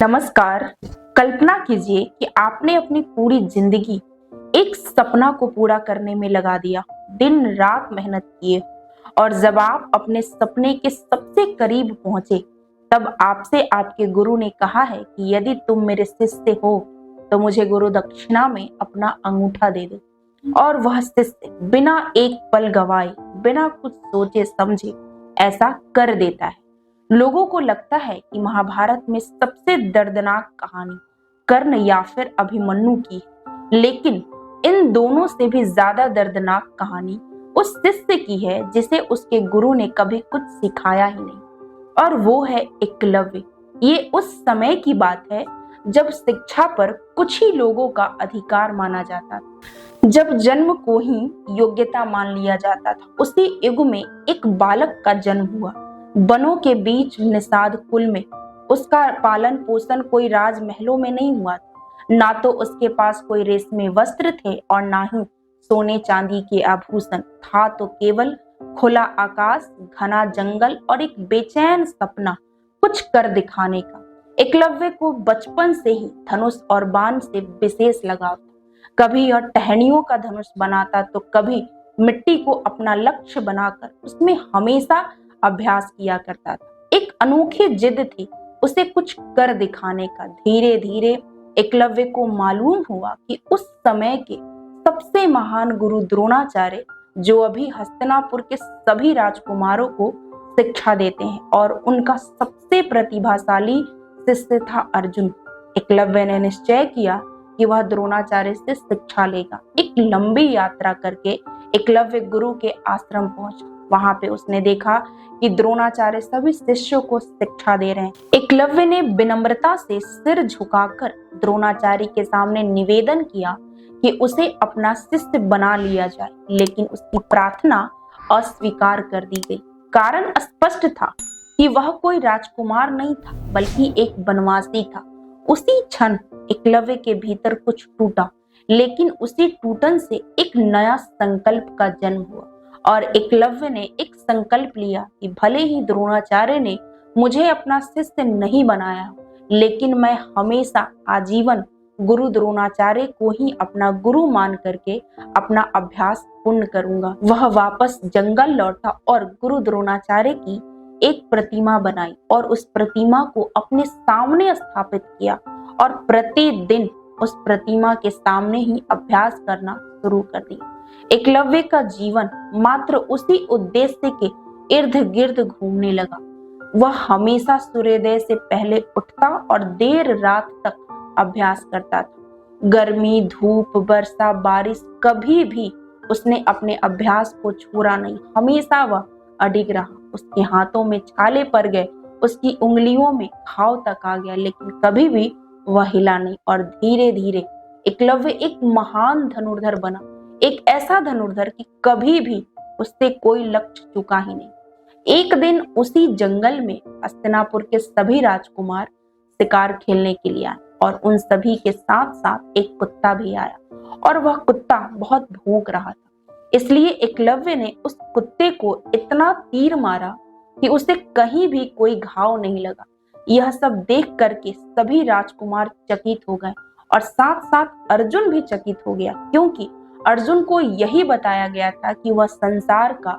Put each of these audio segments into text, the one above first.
नमस्कार। कल्पना कीजिए कि आपने अपनी पूरी जिंदगी एक सपना को पूरा करने में लगा दिया, दिन रात मेहनत किए, और जब आप अपने सपने के सबसे करीब पहुंचे, तब आपसे आपके गुरु ने कहा है कि यदि तुम मेरे शिष्य हो तो मुझे गुरु दक्षिणा में अपना अंगूठा दे दो। और वह शिष्य बिना एक पल गवाए, बिना कुछ सोचे समझे ऐसा कर देता है। लोगों को लगता है कि महाभारत में सबसे दर्दनाक कहानी कर्ण या फिर अभिमन्यु की है, लेकिन इन दोनों से भी ज्यादा दर्दनाक कहानी उस शिष्य की है जिसे उसके गुरु ने कभी कुछ सिखाया ही नहीं, और वो है एकलव्य। ये उस समय की बात है जब शिक्षा पर कुछ ही लोगों का अधिकार माना जाता था, जब जन्म को ही योग्यता मान लिया जाता था। उसी युग में एक बालक का जन्म हुआ, बनों के बीच निषाद कुल में। उसका पालन पोषण कोई राजमहलों में नहीं हुआ था, ना तो उसके पास कोई रेशमी वस्त्र थे और ना ही सोने चांदी के आभूषण। था तो केवल खुला आकाश, घना जंगल और एक बेचैन सपना कुछ कर दिखाने का। एकलव्य को बचपन से ही धनुष और बाण से विशेष लगाव था। कभी यह टहनियों का धनुष बनाता तो कभी मिट्टी को अपना लक्ष्य बनाकर उसमें हमेशा अभ्यास किया करता था। एक अनोखी जिद थी उसे कुछ कर दिखाने का। धीरे धीरे एकलव्य को मालूम हुआ कि उस समय के सबसे महान गुरु द्रोणाचार्य, जो अभी हस्तिनापुर के सभी राजकुमारों को शिक्षा देते हैं, और उनका सबसे प्रतिभाशाली शिष्य था अर्जुन। एकलव्य ने निश्चय किया कि वह द्रोणाचार्य से शिक्षा लेगा। एक लंबी यात्रा करके एकलव्य गुरु के आश्रम पहुंचा। वहां पे उसने देखा कि द्रोणाचार्य सभी शिष्यों को शिक्षा दे रहे हैं। एकलव्य ने विनम्रता से सिर झुकाकर द्रोणाचार्य के सामने निवेदन किया कि उसे अपना शिष्य बना लिया जाए, लेकिन उसकी प्रार्थना अस्वीकार कर दी गई। कारण स्पष्ट था कि वह कोई राजकुमार नहीं था, बल्कि एक वनवासी था। उसी क्षण एकलव्य के भीतर कुछ टूटा, लेकिन उसी टूटन से एक नया संकल्प का जन्म हुआ। और एकलव्य ने एक संकल्प लिया कि भले ही द्रोणाचार्य ने मुझे अपना शिष्य नहीं बनाया, लेकिन मैं हमेशा आजीवन गुरु द्रोणाचार्य को ही अपना गुरु मान करके अपना अभ्यास पूर्ण करूंगा। वह वापस जंगल लौटा और गुरु द्रोणाचार्य की एक प्रतिमा बनाई और उस प्रतिमा को अपने सामने स्थापित किया, और प्रतिदिन उस प्रतिमा के सामने ही अभ्यास करना शुरू कर दिया। एकलव्य का जीवन मात्र उसी उद्देश्य के इर्द गिर्द घूमने लगा। वह हमेशा सूर्योदय से पहले उठता और देर रात तक अभ्यास करता था। गर्मी, धूप, वर्षा, बारिश, कभी भी उसने अपने अभ्यास को छोड़ा नहीं। हमेशा वह अडिग रहा। उसके हाथों में छाले पड़ गए, उसकी उंगलियों में घाव तक आ गया, लेकिन कभी भी वह हिला नहीं। और धीरे धीरे एकलव्य एक महान धनुर्धर बना, एक ऐसा धनुर्धर कि कभी भी उससे कोई लक्ष्य चूका ही नहीं। एक दिन उसी जंगल में हस्तिनापुर के सभी राजकुमार शिकार खेलने के लिए आए, और उन सभी के साथ साथ एक कुत्ता भी आया, और वह कुत्ता बहुत भौंक रहा था। इसलिए एकलव्य ने उस कुत्ते को इतना तीर मारा कि उसे कहीं भी कोई घाव नहीं लगा। यह सब देख करके सभी राजकुमार चकित हो गए, और साथ साथ अर्जुन भी चकित हो गया, क्योंकि अर्जुन को यही बताया गया था कि वह संसार का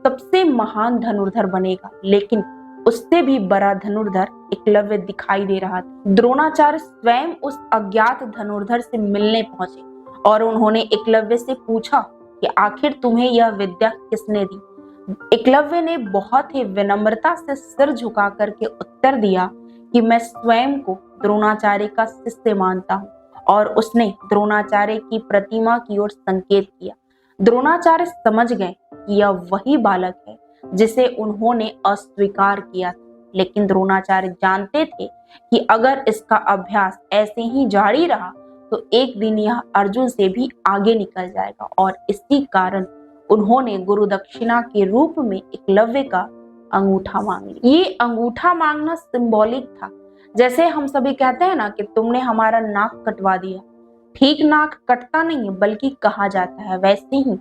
सबसे महान धनुर्धर बनेगा, लेकिन उससे भी बड़ा धनुर्धर एकलव्य दिखाई दे रहा था। द्रोणाचार्य स्वयं उस अज्ञात धनुर्धर से मिलने पहुंचे, और उन्होंने एकलव्य से पूछा कि आखिर तुम्हें यह विद्या किसने दी। एकलव्य ने बहुत ही विनम्रता से सिर झुका करके उत्तर दिया कि मैं स्वयं को द्रोणाचार्य का शिष्य मानता हूँ, और उसने द्रोणाचार्य की प्रतिमा की ओर संकेत किया। द्रोणाचार्य समझ गए कि यह वही बालक है जिसे उन्होंने अस्वीकार किया था, लेकिन द्रोणाचार्य जानते थे कि अगर इसका अभ्यास ऐसे ही जारी रहा तो एक दिन यह अर्जुन से भी आगे निकल जाएगा, और इसी कारण उन्होंने गुरु दक्षिणा के रूप में एकलव्य का अंगूठा मांग लिया। ये अंगूठा मांगना सिंबॉलिक था। जैसे हम सभी कहते हैं ना कि तुमने हमारा नाक कटवा दिया। ठीक नाक कटता नहीं है, बल्कि कहा जाता है। वैसे ही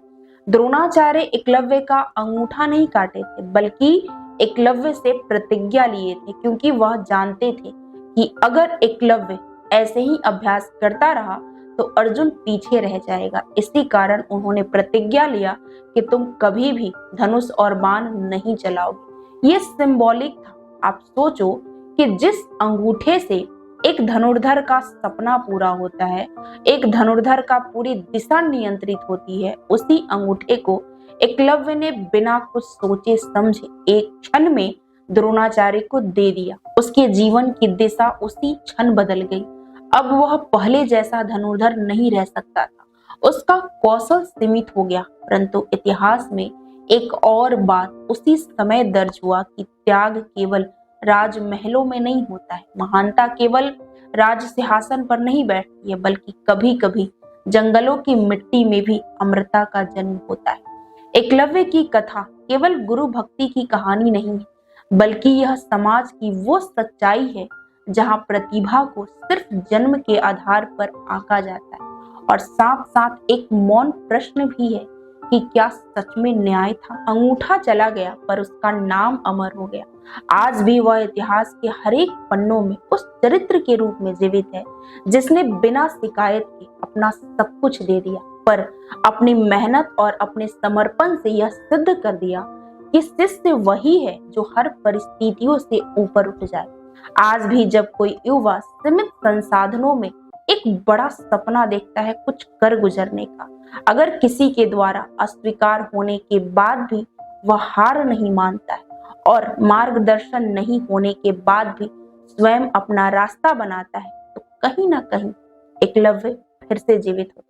द्रोणाचार्य एकलव्य का अंगूठा नहीं काटे थे, बल्कि एकलव्य से प्रतिज्ञा लिए थे, क्योंकि वह जानते थे कि अगर एकलव्य ऐसे ही अभ्यास करता रहा तो अर्जुन पीछे रह जाएगा। इसी कारण उन्होंने प्रतिज्ञा लिया कि तुम कभी भी धनुष और बाण नहीं चलाओगे। ये सिंबॉलिक था। आप सोचो कि जिस अंगूठे से एक धनुर्धर का सपना पूरा होता है, एक धनुर्धर का पूरी दिशा नियंत्रित होती है, उसी अंगूठे को एकलव्य ने बिना कुछ सोचे समझे एक क्षण में द्रोणाचार्य को दे दिया। उसके जीवन की दिशा उसी क्षण बदल गई। अब वह पहले जैसा धनुर्धर नहीं रह सकता था। उसका कौशल सीमित हो गया। परंतु इतिहास में एक और बात उसी समय दर्ज हुआ कि त्याग केवल राजमहलों में नहीं होता है। महानता केवल राज सिंहासन पर नहीं बैठती है, बल्कि कभी कभी जंगलों की मिट्टी में भी अमरता का जन्म होता है। एकलव्य की कथा केवल गुरु भक्ति की कहानी नहीं है, बल्कि यह समाज की वो सच्चाई है जहां प्रतिभा को सिर्फ जन्म के आधार पर आंका जाता है। और साथ साथ एक मौन प्रश्न भी है कि क्या सच में न्याय था? अंगूठा चला गया पर उसका नाम अमर हो गया। आज भी वह इतिहास के हर एक पन्नों में उस चरित्र के रूप में जीवित है जिसने बिना शिकायत के अपना सब कुछ दे दिया, पर अपनी मेहनत और अपने समर्पण से यह सिद्ध कर दिया कि शिष्य वही है जो हर परिस्थितियों से ऊपर उठ जाए। आज भी जब कोई युवा सीमित संसाधनों में एक बड़ा सपना देखता है कुछ कर गुजरने का, अगर किसी के द्वारा अस्वीकार होने के बाद भी वह हार नहीं मानता है और मार्गदर्शन नहीं होने के बाद भी स्वयं अपना रास्ता बनाता है, तो कहीं ना कहीं एकलव्य फिर से जीवित होता है।